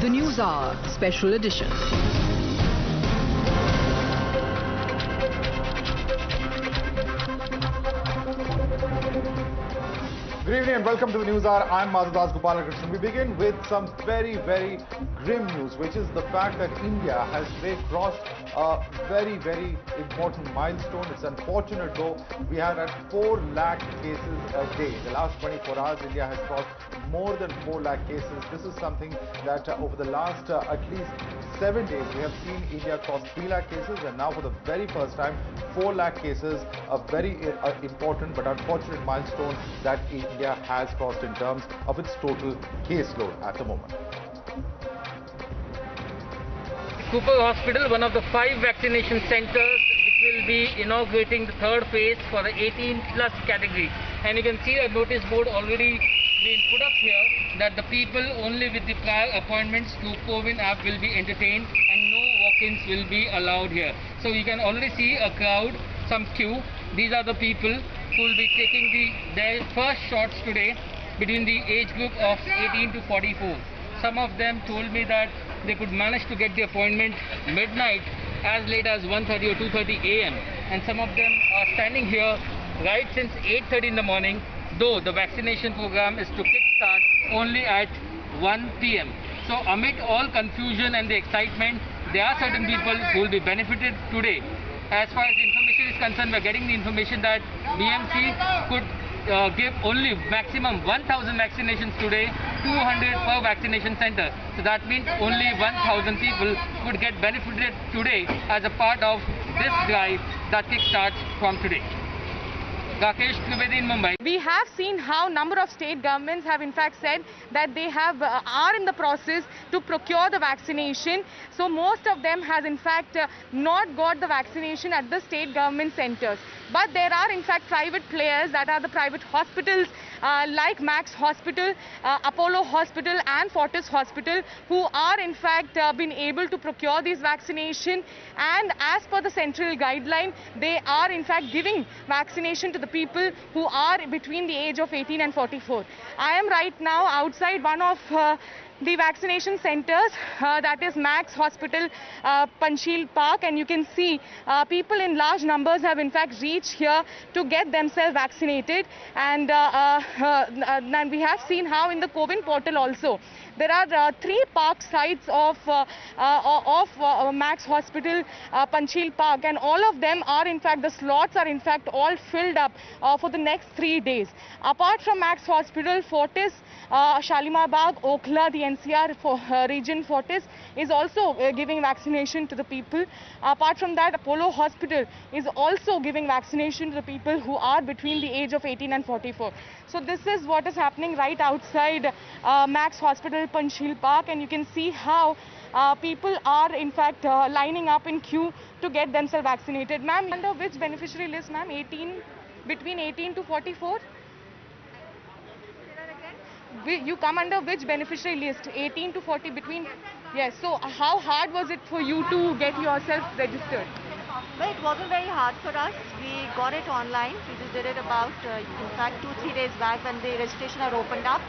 The News Hour Special Edition. Good evening and welcome to the News Hour. I'm Madhudas Gopalakrishnan. We begin with some very grim news, which is the fact that India has today crossed a very important milestone. It's unfortunate though, we have had 4 lakh cases a day. In the last 24 hours, India has crossed more than 4 lakh cases. This is something that over the last at least 7 days, we have seen India cross 3 lakh cases, and now for the very first time, 4 lakh cases, a very important but unfortunate milestone that India has crossed in terms of its total caseload at the moment. Cooper Hospital, one of the 5 vaccination centers which will be inaugurating the 3rd phase for the 18 plus category. And you can see a notice board already being put up here that the people only with the prior appointments through CoWIN app will be entertained and no walk-ins will be allowed here. So you can already see a crowd, some queue. These are the people who will be taking their first shots today between the age group of 18 to 44. Some of them told me that they could manage to get the appointment midnight as late as 1:30 or 2:30 a.m. and some of them are standing here right since 8:30 in the morning, though the vaccination program is to kickstart only at 1 p.m. So amid all confusion and the excitement, there are certain people who will be benefited today. As far as the information is concerned, we are getting the information that BMC could give only maximum 1,000 vaccinations today, 200 per vaccination center. So that means only 1,000 people could get benefited today as a part of this drive that kickstarts from today. Rakesh Trivedi in Mumbai. We have seen how number of state governments have in fact said that they are in the process to procure the vaccination. So most of them has in fact not got the vaccination at the state government centers. But there are in fact private players, that are the private hospitals like Max Hospital, Apollo Hospital and Fortis Hospital, who are in fact been able to procure these vaccination, and as per the central guideline, they are in fact giving vaccination to the people who are between the age of 18 and 44. I am right now outside one of the vaccination centers, that is Max Hospital, Panchsheel Park, and you can see people in large numbers have in fact reached here to get themselves vaccinated, and we have seen how in the CoWIN portal also there are 3 park sites of Max Hospital, Panchsheel Park, and all of them are in fact, the slots are in fact all filled up for the next 3 days. Apart from Max Hospital, Fortis, Shalimar Bagh, Okhla, the NCR region Fortis is also giving vaccination to the people. Apart from that, Apollo Hospital is also giving vaccination to the people who are between the age of 18 and 44. So this is what is happening right outside Max Hospital, Panchsheel Park, and you can see how people are in fact lining up in queue to get themselves vaccinated. Ma'am, under which beneficiary list, ma'am? Between 18 to 44? You come under which beneficiary list? 18 to 40 between? Yes. So how hard was it for you to get yourself registered? Well, it wasn't very hard for us. We got it online. We just did it about, in fact, 2-3 days back when the registration had opened up.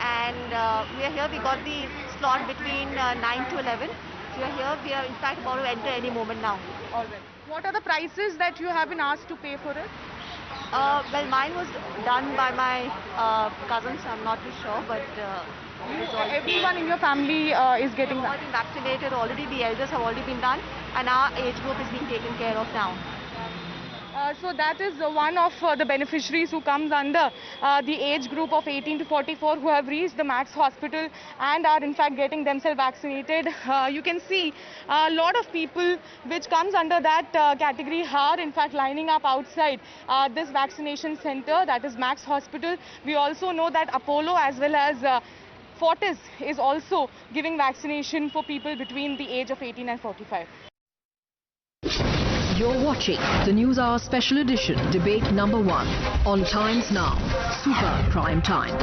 And we are here. We got the slot between 9 to 11. So we are here. We are in fact about to enter any moment now. All right. What are the prices that you have been asked to pay for it? Well, mine was done by my cousins. I'm not too sure, but everyone in your family is getting vaccinated already. The elders have already been done, and our age group is being taken care of now. So that is one of the beneficiaries who comes under the age group of 18 to 44 who have reached the Max Hospital and are in fact getting themselves vaccinated. You can see a lot of people which comes under that category are in fact lining up outside this vaccination center, that is Max Hospital. We also know that Apollo as well as Fortis is also giving vaccination for people between the age of 18 and 45. You're watching the News Hour Special Edition, debate number 1 on Times Now, Super Prime Time.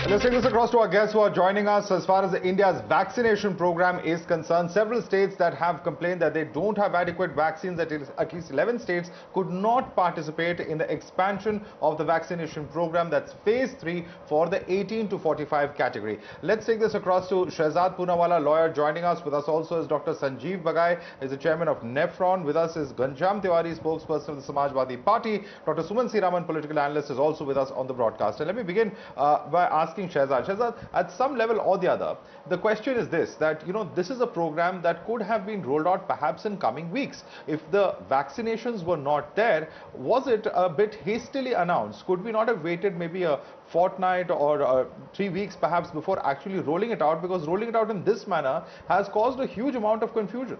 Let's take this across to our guests who are joining us. As far as India's vaccination program is concerned, several states that have complained that they don't have adequate vaccines, at least 11 states could not participate in the expansion of the vaccination program. That's phase 3 for the 18 to 45 category. Let's take this across to Shehzad Poonawalla, lawyer. Joining us with us also is Dr. Sanjeev Bagai, is the chairman of Nephron. With us is Ghanshyam Tiwari, spokesperson of the Samajwadi Party. Dr. Suman C. Raman, political analyst, is also with us on the broadcast. And let me begin by asking Shehzad. Shehzad, at some level or the other, the question is this, that, this is a program that could have been rolled out perhaps in coming weeks. If the vaccinations were not there, was it a bit hastily announced? Could we not have waited maybe a fortnight or 3 weeks perhaps before actually rolling it out? Because rolling it out in this manner has caused a huge amount of confusion.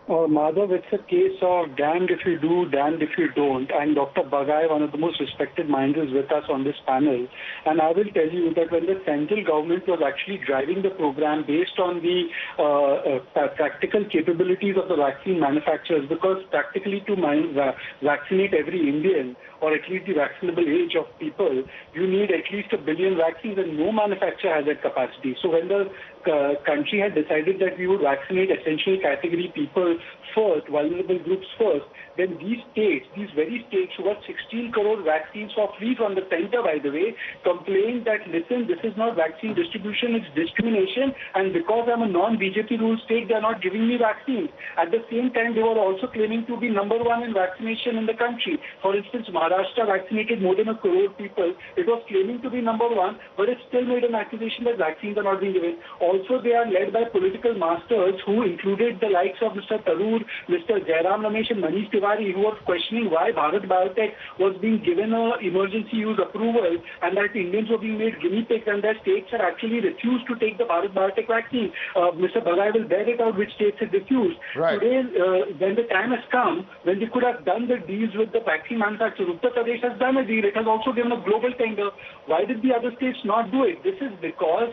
Madhav, it's a case of damned if you do, damned if you don't. And Dr. Bagai, one of the most respected minds, is with us on this panel. And I will tell you that when the central government was actually driving the program based on the practical capabilities of the vaccine manufacturers, because practically to vaccinate every Indian, or at least the vaccinable age of people, you need at least 1 billion vaccines, and no manufacturer has that capacity. So when the country had decided that we would vaccinate essential category people first, vulnerable groups first, then these states, these very states who got 16 crore vaccines for free from the center, by the way, complained that, listen, this is not vaccine distribution, it's discrimination, and because I'm a non-BJP ruled state, they're not giving me vaccines. At the same time, they were also claiming to be number 1 in vaccination in the country. For instance, Maharashtra vaccinated more than 1 crore people. It was claiming to be number 1, but it still made an accusation that vaccines are not being given. Also, they are led by political masters who included the likes of Mr. Tharoor, Mr. Jairam Ramesh and Manish Tiwari, who was questioning why Bharat Biotech was being given an emergency use approval and that Indians were being made guinea pigs, and that states had actually refused to take the Bharat Biotech vaccine. Mr. Bagai will bear it out which states had refused. Right. Today, when the time has come, when they could have done the deals with the vaccine manufacturers, Uttar Pradesh has done a deal. It has also given a global tender. Why did the other states not do it? This is because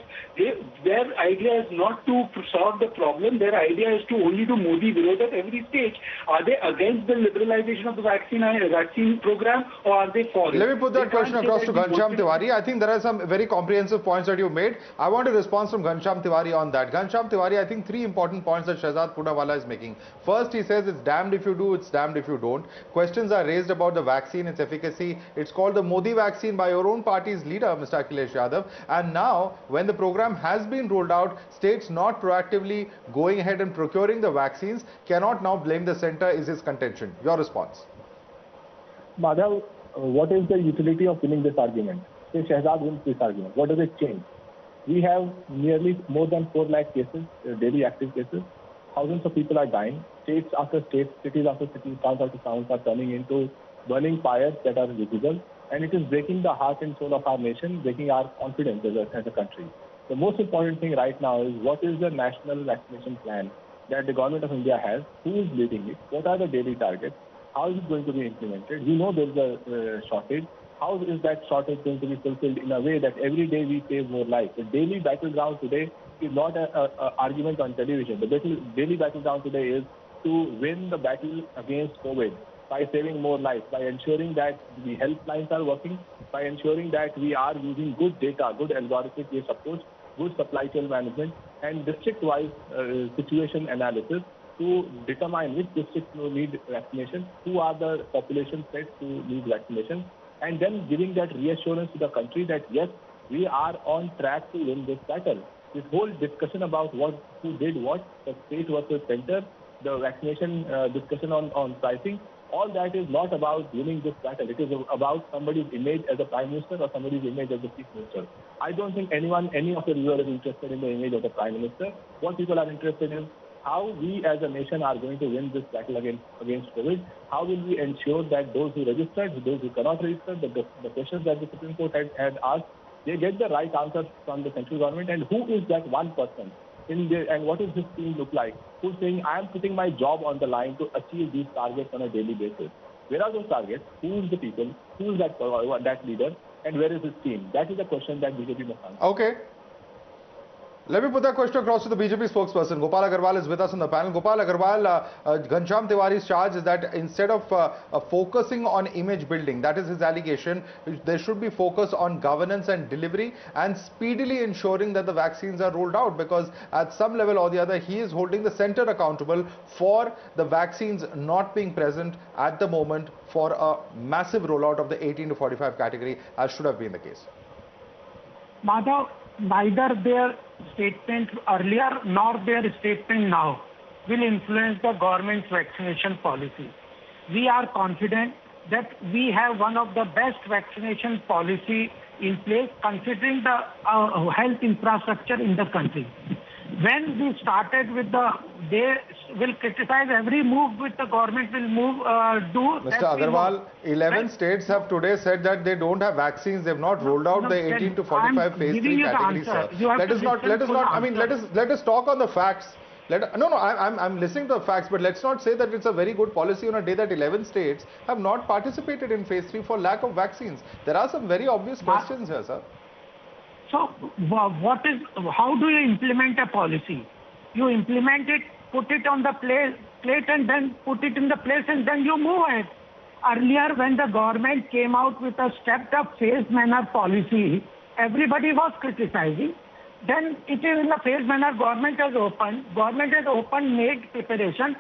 their idea is not to solve the problem. Their idea is to only do Modi Virod at every stage. Are they against the liberalization of the vaccine program, or are they for it? Let me put that question across to Ghanshyam Tiwari. I think there are some very comprehensive points that you made. I want a response from Ghanshyam Tiwari on that. Ghanshyam Tiwari, I think 3 important points that Shehzad Poonawalla is making. First, he says it's damned if you do, it's damned if you don't. Questions are raised about the vaccine, its efficacy. It's called the Modi vaccine by your own party's leader, Mr. Akhilesh Yadav. And now, when the program has been rolled out, states not proactively going ahead and procuring the vaccines cannot now blame the centre, is his contention. Your response? Madhav, what is the utility of winning this argument? Say Shehzad wins this argument. What does it change? We have nearly more than 4 lakh cases, daily active cases. Thousands of people are dying. States after states, cities after cities, towns after towns are turning into burning fires that are visible. And it is breaking the heart and soul of our nation, breaking our confidence as a country. The most important thing right now is what is the national vaccination plan that the government of India has, who is leading it, what are the daily targets, how is it going to be implemented. We know there is a shortage. How is that shortage going to be fulfilled in a way that every day we save more lives? The daily battleground today is not an argument on television. The daily battleground today is to win the battle against COVID by saving more lives, by ensuring that the helplines are working, by ensuring that we are using good data, good algorithmic-based approach, good supply chain management, and district-wise situation analysis to determine which districts need vaccination, who are the population sets who need vaccination, and then giving that reassurance to the country that yes, we are on track to win this battle. This whole discussion about who did what, the state versus center, the vaccination discussion on pricing, all that is not about winning this battle. It is about somebody's image as a prime minister or somebody's image as a chief minister. I don't think any of the viewers is interested in the image of the prime minister. What people are interested in how we as a nation are going to win this battle against COVID. How will we ensure that those who registered, those who cannot register, the questions that the Supreme Court had asked, they get the right answers from the central government, and who is that one person in there, and what does this team look like? Who's saying, I am putting my job on the line to achieve these targets on a daily basis? Where are those targets? Who is the people? Who is that leader? And where is his team? That is the question that BJP must answer. Okay. Let me put that question across to the BJP spokesperson. Gopal Agarwal is with us on the panel. Gopal Agarwal, Ghanshyam Tiwari's charge is that instead of focusing on image building, that is his allegation, there should be focus on governance and delivery and speedily ensuring that the vaccines are rolled out, because at some level or the other, he is holding the center accountable for the vaccines not being present at the moment for a massive rollout of the 18 to 45 category, as should have been the case. Madhav, neither their statement earlier nor their statement now will influence the government's vaccination policy. We are confident that we have one of the best vaccination policy in place considering the health infrastructure in the country. When we started with they will criticize every move which the government will do. Mr. Agarwal, 11 states have today said that they don't have vaccines. They have not rolled out the 18 to 45 phase 3 category, sir. Let us talk on the facts. I'm listening to the facts, but let's not say that it's a very good policy on a day that 11 states have not participated in phase 3 for lack of vaccines. There are some very obvious questions here, sir. So, how do you implement a policy? You implement it, put it on the plate and then put it in the place and then you move it. Earlier, when the government came out with a stepped-up phased manner policy, everybody was criticizing. Then it is in the phased manner government has opened, made preparation.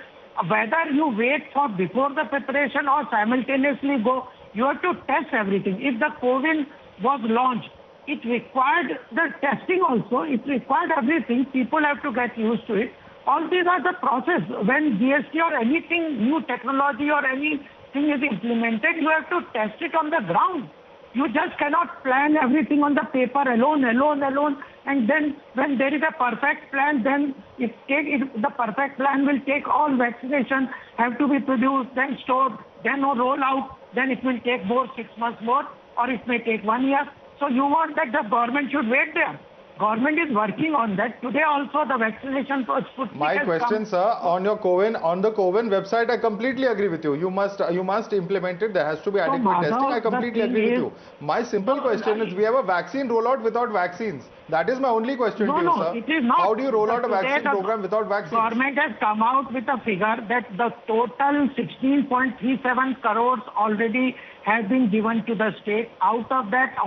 Whether you wait for before the preparation or simultaneously go, you have to test everything. If the COVID was launched, it required the testing also. It required everything. People have to get used to it. All these are the process. When GST or anything, new technology or anything is implemented, you have to test it on the ground. You just cannot plan everything on the paper alone. And then when there is a perfect plan, then the perfect plan will take all vaccination, have to be produced, then stored, then roll out. Then it will take 6 months more, or it may take 1 year. So you want that the government should wait there. Government is working on that. Today also the vaccination for Sputnik. My question, sir, on the COVIN website, I completely agree with you. You must implement it. There has to be adequate testing. I completely agree with you. My simple question is, we have a vaccine rollout without vaccines. That is my only question to you, sir. It is not. How do you roll out a vaccine program without vaccines? Government has come out with a figure that the total 16.37 crores already has been given to the state. Out of that,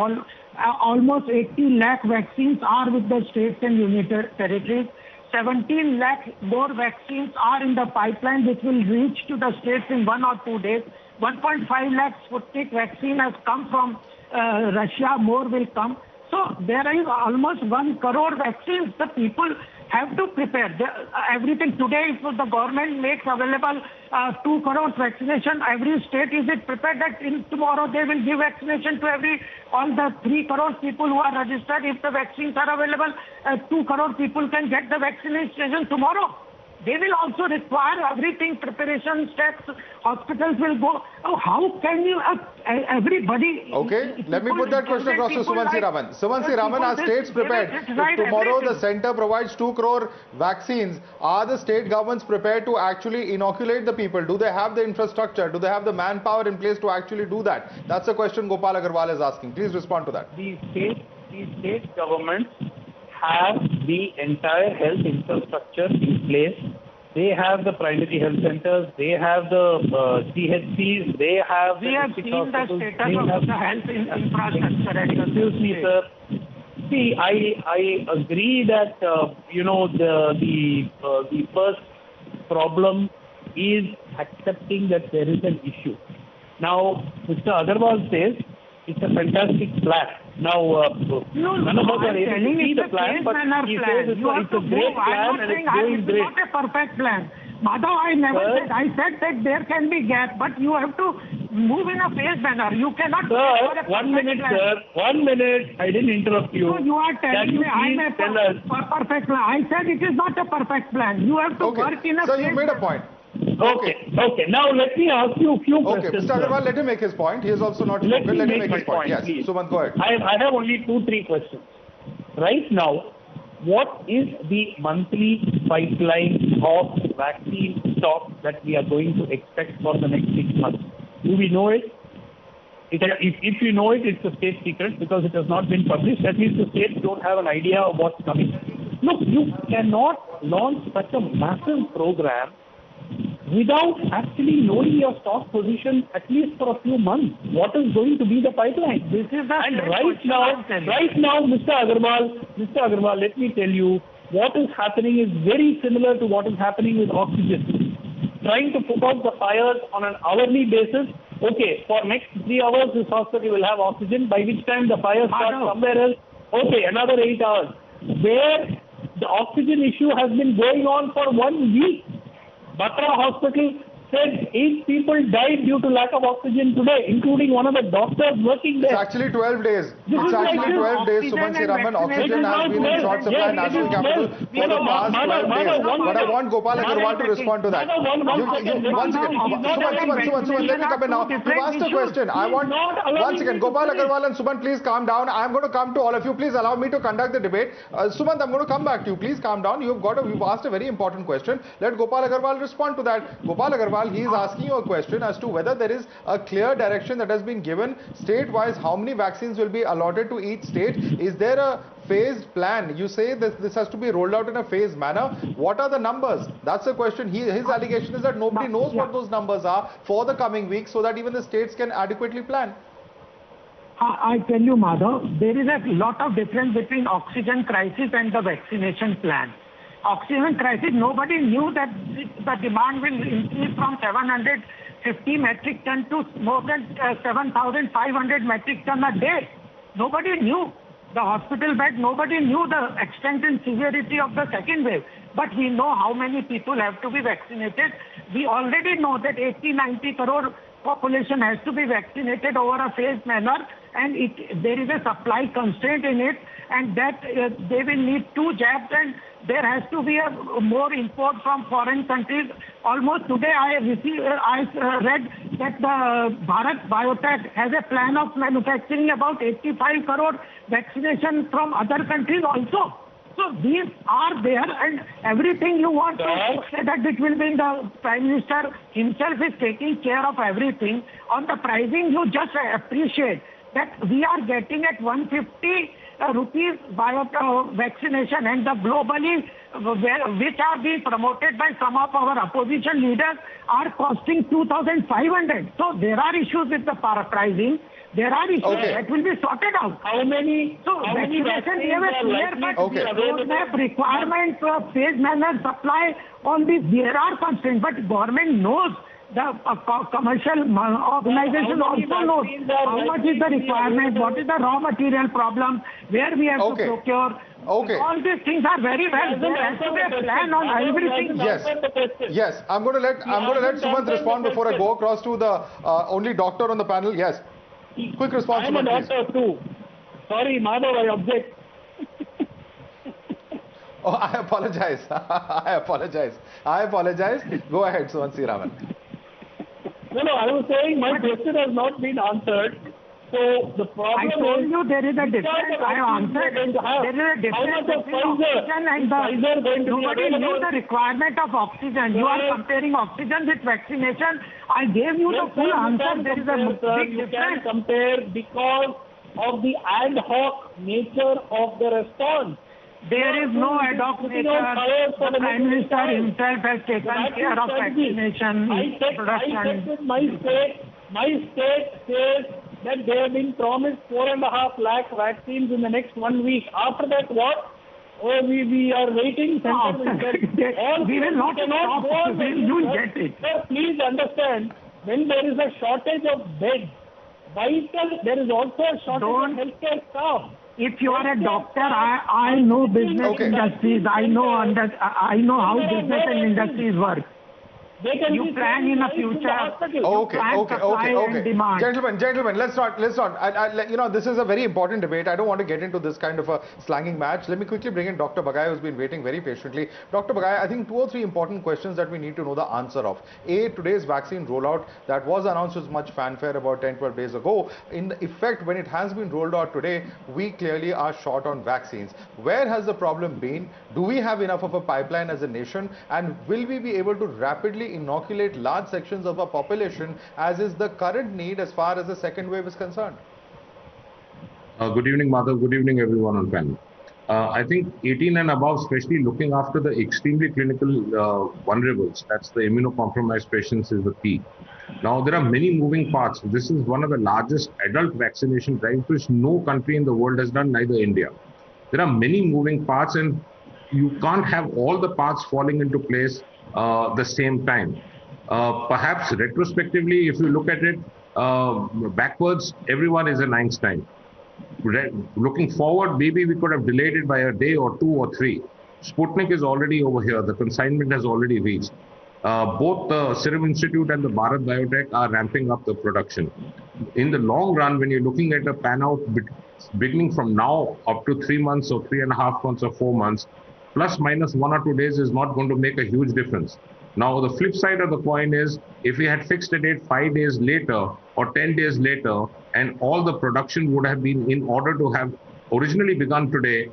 almost 80 lakh vaccines are with the states and union territories. 17 lakh more vaccines are in the pipeline, which will reach to the states in 1 or 2 days. 1.5 lakh Sputnik vaccine has come from Russia. More will come. So there is almost 1 crore vaccines. The people have to prepare. Everything today, if the government makes available 2 crores vaccination, every state is it prepared that tomorrow they will give vaccination to all the 3 crores people who are registered. If the vaccines are available, 2 crore people can get the vaccination tomorrow. They will also require everything, preparation steps, hospitals will go. Oh, how can you, everybody... Okay, let me put that question across to Sumansi Raman. Sumansi Raman, are states prepared? If tomorrow the centre provides 2 crore vaccines, are the state governments prepared to actually inoculate the people? Do they have the infrastructure? Do they have the manpower in place to actually do that? That's the question Gopal Agarwal is asking. Please respond to that. The state governments have the entire health infrastructure in place. They have the primary health centers, they have the CHCs, they have the seen the status of the health infrastructure. Excuse me, sir. See, I agree that the first problem is accepting that there is an issue. Now, Mr. Agarwal says it's a fantastic plan. Now, none of us are able to see the plan, but he says it's a great plan and it's going great. It's not a perfect plan. Madhav, I never said. I said that there can be gap, but you have to move in a phased manner. You cannot... Sir, 1 minute, sir. 1 minute. I didn't interrupt you. So you are telling me I'm a perfect plan. I said it is not a perfect plan. You have to work in a phased manner. So you made a point. Okay. Now let me ask you a few questions. Mr. Agarwal, let him make his point. He has also not spoken. Let him make his point. Yes, Suman, go ahead. I have only 2-3 questions. Right now, what is the monthly pipeline of vaccine stock that we are going to expect for the next 6 months? Do we know it? If you know it, it's a state secret because it has not been published. At least the states don't have an idea of what's coming. Look, you cannot launch such a massive program without actually knowing your stock position at least for a few months. What is going to be the pipeline? This is the And right now, Mr. Agarwal, let me tell you, what is happening is very similar to what is happening with oxygen. Trying to put out the fires on an hourly basis. Okay, for next 3 hours, this hospital will have oxygen, by which time the fire starts somewhere else. Okay, another 8 hours. Where the oxygen issue has been going on for 1 week. Batra Hospital said 8 people died due to lack of oxygen today, including one of the doctors working there. It's actually 12 days. It's actually 12 days, Suman Sriraman. Oxygen has been in short supply in National Capital for the past 12 days. But I want Gopal Agarwal to respond to that. Once again, Suman, let me come in now. You've asked a question. I want, once again, Gopal Agarwal and Suman, please calm down. I'm going to come to all of you. Please allow me to conduct the debate. Suman, I'm going to come back to you. Please calm down. You've asked a very important question. Let Gopal Agarwal respond to that. Gopal Agarwal, he is asking you a question as to whether there is a clear direction that has been given state-wise, how many vaccines will be allotted to each state. Is there a phased plan? You say this has to be rolled out in a phased manner. What are the numbers? That's the question. His allegation is that nobody knows what those numbers are for the coming weeks, so that even the states can adequately plan. I tell you, Madhav, there is a lot of difference between oxygen crisis and the vaccination plan. Oxygen crisis, nobody knew that the demand will increase from 750 metric ton to more than 7,500 metric ton a day. Nobody knew the hospital bed, nobody knew the extent and severity of the second wave. But we know how many people have to be vaccinated. We already know that 80-90 crore population has to be vaccinated over a phased manner, and there is a supply constraint in it, and that they will need 2 jabs, and there has to be more import from foreign countries. Almost today I read that the Bharat Biotech has a plan of manufacturing about 85 crore vaccination from other countries also. So these are there, and everything you want to say that it will be the Prime Minister himself is taking care of everything. On the pricing, you just appreciate that we are getting at 150 rupees vaccination, and the globally which are being promoted by some of our opposition leaders are costing 2,500. So there are issues with the pricing. There are issues that will be sorted out. How many? So vaccination we have a clear but roadmap requirement of phased manner supply on this. There are constraints, but government knows. The commercial organization also knows how much is the requirement, what is the raw material problem, where we have to procure. All these things are very well. There has to be a plan on everything. Yes. I'm going to let Sumant respond before I go across to the only doctor on the panel. Yes. Quick response. I'm a doctor too. Sorry, Madhav, I object. Oh, I apologize. I apologize. Go ahead, Sumant Sriraman. No, I was saying my question has not been answered. So the problem I told you there is a difference. I answered. There is a difference between oxygen and nobody knew the requirement of oxygen. You are comparing oxygen with vaccination. I gave you the full answer. There is a big difference. You can compare because of the ad hoc nature of the response. There is no ad hoc nature. The Prime Minister himself has taken care of vaccination production. My state says that they have been promised 4.5 lakh vaccines in the next 1 week. After that, what? Oh, we are waiting. We will not stop. You will get it. Sir, please understand, when there is a shortage of beds, there is also a shortage of healthcare staff. If you are a doctor, I know business industries. I know how business and industries work. You plan in the future. Okay. Gentlemen, let's not. This is a very important debate. I don't want to get into this kind of a slanging match. Let me quickly bring in Dr. Bagai, who's been waiting very patiently. Dr. Bagai, I think 2 or 3 important questions that we need to know the answer of. A, today's vaccine rollout that was announced with much fanfare about 10-12 days ago. In effect, when it has been rolled out today, we clearly are short on vaccines. Where has the problem been? Do we have enough of a pipeline as a nation? And will we be able to rapidly inoculate large sections of our population, as is the current need as far as the second wave is concerned? Good evening, Madhav. Good evening, everyone on panel. I think 18 and above, especially looking after the extremely clinical vulnerables, that's the immunocompromised patients, is the key. Now, there are many moving parts. This is one of the largest adult vaccination drives, which no country in the world has done, neither India. There are many moving parts, and you can't have all the parts falling into place the same time. Perhaps retrospectively, if you look at it backwards, everyone is an Einstein. Looking forward, maybe we could have delayed it by a day or 2 or 3. Sputnik is already over here. The consignment has already reached. Both the Serum Institute and the Bharat Biotech are ramping up the production. In the long run, when you're looking at a pan out beginning from now up to 3 months or 3.5 months or 4 months, plus minus 1 or 2 days is not going to make a huge difference. Now, the flip side of the coin is, if we had fixed a date 5 days later or 10 days later, and all the production would have been in order to have originally begun today,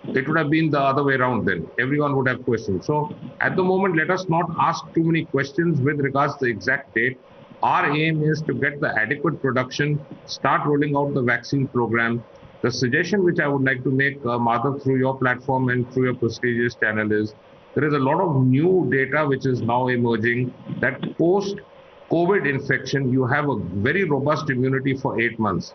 it would have been the other way around then. Everyone would have questions. So at the moment, let us not ask too many questions with regards to the exact date. Our aim is to get the adequate production, start rolling out the vaccine program. The suggestion which I would like to make, Madhav, through your platform and through your prestigious channel is, there is a lot of new data which is now emerging that post-COVID infection, you have a very robust immunity for 8 months.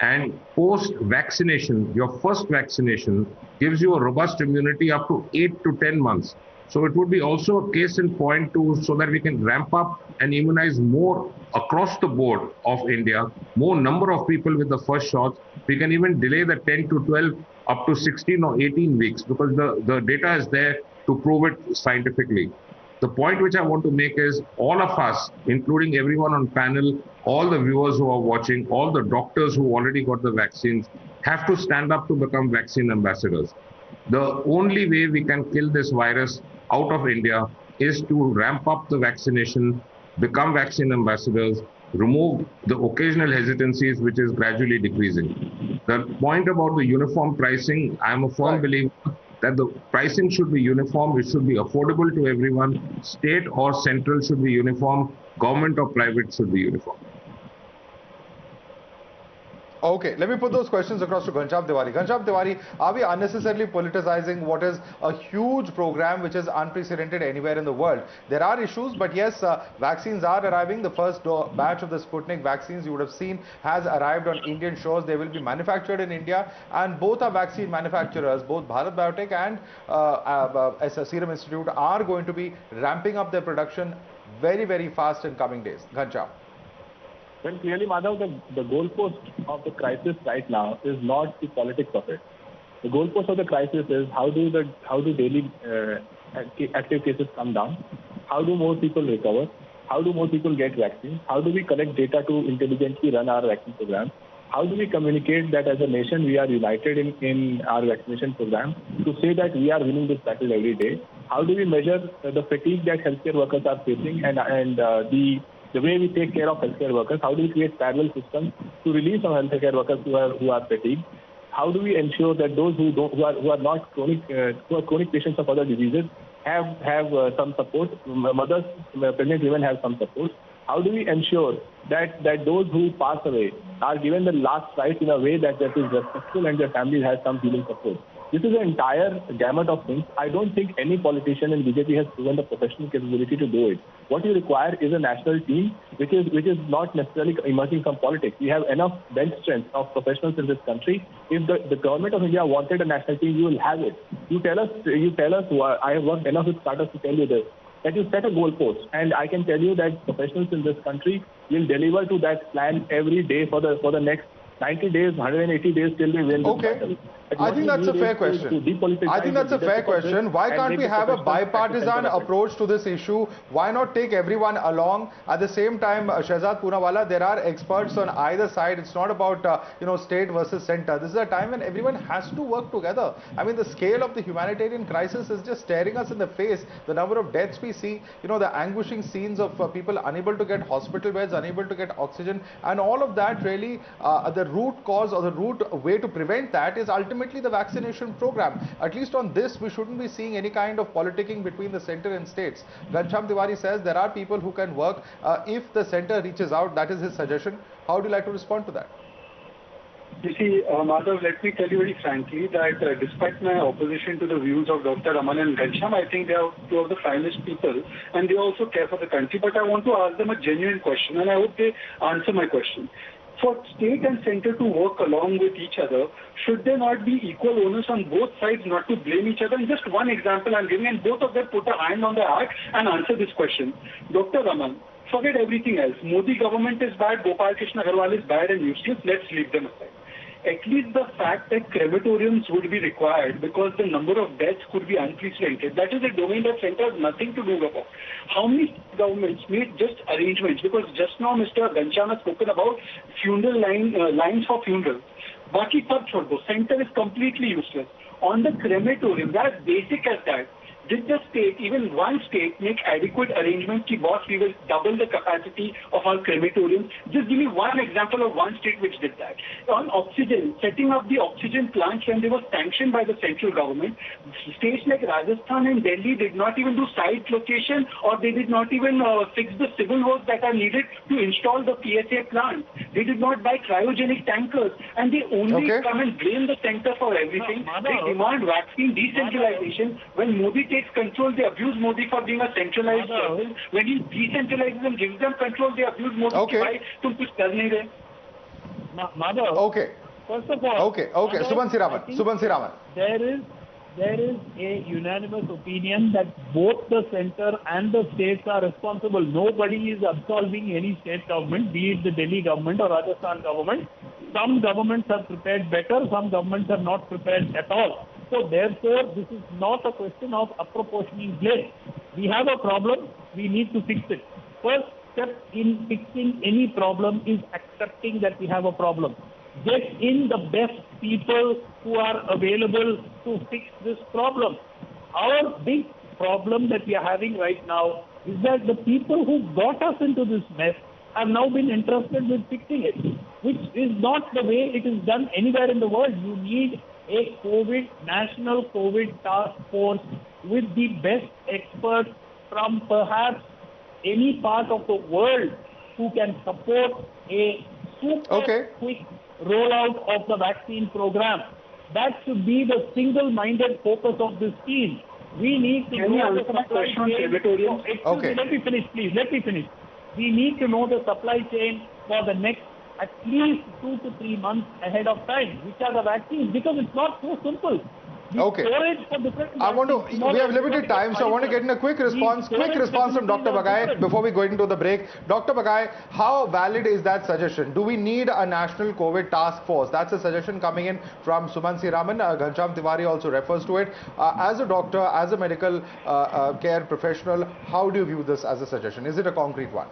And post-vaccination, your first vaccination gives you a robust immunity up to 8 to 10 months. So it would be also a case in point so that we can ramp up and immunize more across the board of India, more number of people with the first shots. We can even delay the 10 to 12 up to 16 or 18 weeks because the data is there to prove it scientifically. The point which I want to make is, all of us, including everyone on panel, all the viewers who are watching, all the doctors who already got the vaccines, have to stand up to become vaccine ambassadors. The only way we can kill this virus out of India is to ramp up the vaccination, become vaccine ambassadors, remove the occasional hesitancies which is gradually decreasing. The point about the uniform pricing, I am a firm believer that the pricing should be uniform, it should be affordable to everyone, state or central should be uniform, government or private should be uniform. Okay, let me put those questions across to Ghanshyam Tewari. Ghanshyam Tewari, are we unnecessarily politicizing what is a huge program which is unprecedented anywhere in the world? There are issues, but yes, vaccines are arriving. The first batch of the Sputnik vaccines you would have seen has arrived on Indian shores. They will be manufactured in India, and both our vaccine manufacturers, both Bharat Biotech and Serum Institute, are going to be ramping up their production very, very fast in coming days. Ghanshyam. Well, clearly, Madhav, the goalpost of the crisis right now is not the politics of it. The goalpost of the crisis is how do daily active cases come down? How do more people recover? How do more people get vaccines? How do we collect data to intelligently run our vaccine program? How do we communicate that as a nation we are united in our vaccination program to say that we are winning this battle every day? How do we measure the fatigue that healthcare workers are facing and the way we take care of healthcare workers? How do we create parallel systems to release some healthcare workers who are fatigued? How do we ensure that those who are not chronic patients of other diseases have some support? Mothers, pregnant women have some support. How do we ensure that those who pass away are given the last rites in a way that is respectful and their families have some healing support? This is an entire gamut of things. I don't think any politician in BJP has proven the professional capability to do it. What you require is a national team which is not necessarily emerging from politics. We have enough bench strength of professionals in this country. If the government of India wanted a national team, you will have it. You tell us. I have worked enough with startups to tell you this, that you set a goalpost, and I can tell you that professionals in this country will deliver to that plan every day for the next 90 days, 180 days till we win this battle. I think that's a fair question. I think that's a fair question. Why can't we have a bipartisan approach to this issue? Why not take everyone along? At the same time, Shehzad Poonawalla, there are experts on either side. It's not about state versus center. This is a time when everyone has to work together. I mean, the scale of the humanitarian crisis is just staring us in the face. The number of deaths we see, the anguishing scenes of people unable to get hospital beds, unable to get oxygen, and all of that really, the root cause or the root way to prevent that is ultimately the vaccination program. At least on this, we shouldn't be seeing any kind of politicking between the center and states. Ghanshyam Tewari says there are people who can work if the center reaches out. That is his suggestion. How would you like to respond to that? You see, Madhav, let me tell you very frankly that despite my opposition to the views of Dr. Raman and Ghanshyam, I think they are two of the finest people and they also care for the country. But I want to ask them a genuine question and I hope they answer my question. For state and center to work along with each other, should there not be equal onus on both sides not to blame each other? And just one example I'm giving, and both of them put a hand on their heart and answer this question. Dr. Raman, forget everything else. Modi government is bad, Gopal Krishna Agarwal is bad and useless. Let's leave them aside. At least the fact that crematoriums would be required because the number of deaths could be unprecedented. That is a domain that center has nothing to do about. How many governments made just arrangements? Because just now Mr. Ghanshyam has spoken about funeral lines for funerals. Baki sab chhod do. Center is completely useless. On the crematorium, that basic as that. Did the state, even one state, make adequate arrangements ki boss, we will double the capacity of our crematoriums? Just give me one example of one state which did that. On oxygen, setting up the oxygen plants when they were sanctioned by the central government, states like Rajasthan and Delhi did not even do site location or they did not even fix the civil works that are needed to install the PSA plant. They did not buy cryogenic tankers and they only come and blame the center for everything. They demand vaccine decentralization. When Modi takes control, they abuse Modi for being a centralized person. When he decentralizes and gives them control, they abuse Modi. Why? Tum kuch kar nahi rahe. Madhav. Okay. First of all. Okay. Subansiri Raman. There is a unanimous opinion that both the center and the states are responsible. Nobody is absolving any state government, be it the Delhi government or Rajasthan government. Some governments are prepared better, some governments are not prepared at all. So therefore, this is not a question of apportioning blame. We have a problem, we need to fix it. First step in fixing any problem is accepting that we have a problem. Get in the best people who are available to fix this problem. Our big problem that we are having right now is that the people who got us into this mess have now been entrusted with fixing it, which is not the way it is done anywhere in the world. You need a national COVID task force with the best experts from perhaps any part of the world who can support a super quick rollout of the vaccine program. That should be the single-minded focus of this team. We need to know the supply chain. Let me finish, please. Let me finish. We need to know the supply chain for the next at least 2 to 3 months ahead of time, which are the vaccines, because it's not so simple. Storage for different we have limited time, so I want to get in a quick response from Dr. Bagai before we go into the break. Dr. Bagai, how valid is that suggestion? Do we need a national COVID task force? That's a suggestion coming in from Subansiri Raman. Ghanshyam Tiwari also refers to it. As a doctor, as a medical care professional, how do you view this as a suggestion? Is it a concrete one?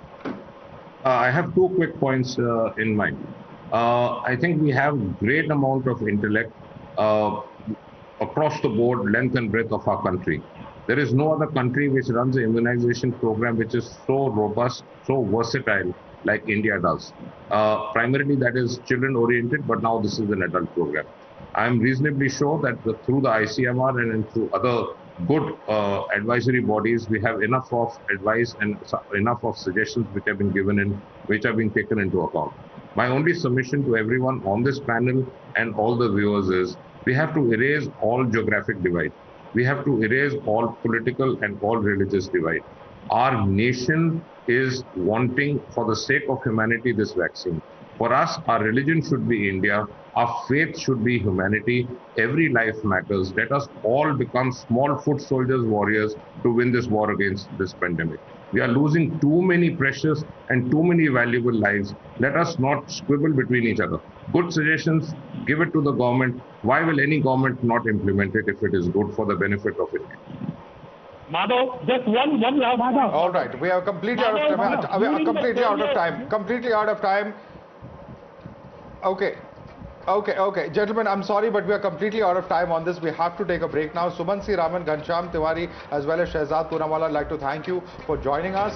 I have 2 quick points in mind. I think we have great amount of intellect across the board, length and breadth of our country. There is no other country which runs an immunization program which is so robust, so versatile like India does. Primarily that is children oriented, but now this is an adult program. I am reasonably sure that through the ICMR and through other good advisory bodies, we have enough of advice and enough of suggestions which have been given in, which have been taken into account. My only submission to everyone on this panel and all the viewers is, we have to erase all geographic divide. We have to erase all political and all religious divide. Our nation is wanting, for the sake of humanity, this vaccine. For us, our religion should be India. Our faith should be humanity. Every life matters. Let us all become small foot soldiers, warriors to win this war against this pandemic. We are losing too many precious and too many valuable lives. Let us not squabble between each other. Good suggestions, give it to the government. Why will any government not implement it if it is good for the benefit of India? Madhav, just one last one. All right, we are completely out of time. We are completely out of time. Completely out of time. Okay. Gentlemen, I'm sorry, but we are completely out of time on this. We have to take a break now. Subansiri Raman, Ghanshyam Tiwari, as well as Shehzad Poonawalla, I'd like to thank you for joining us.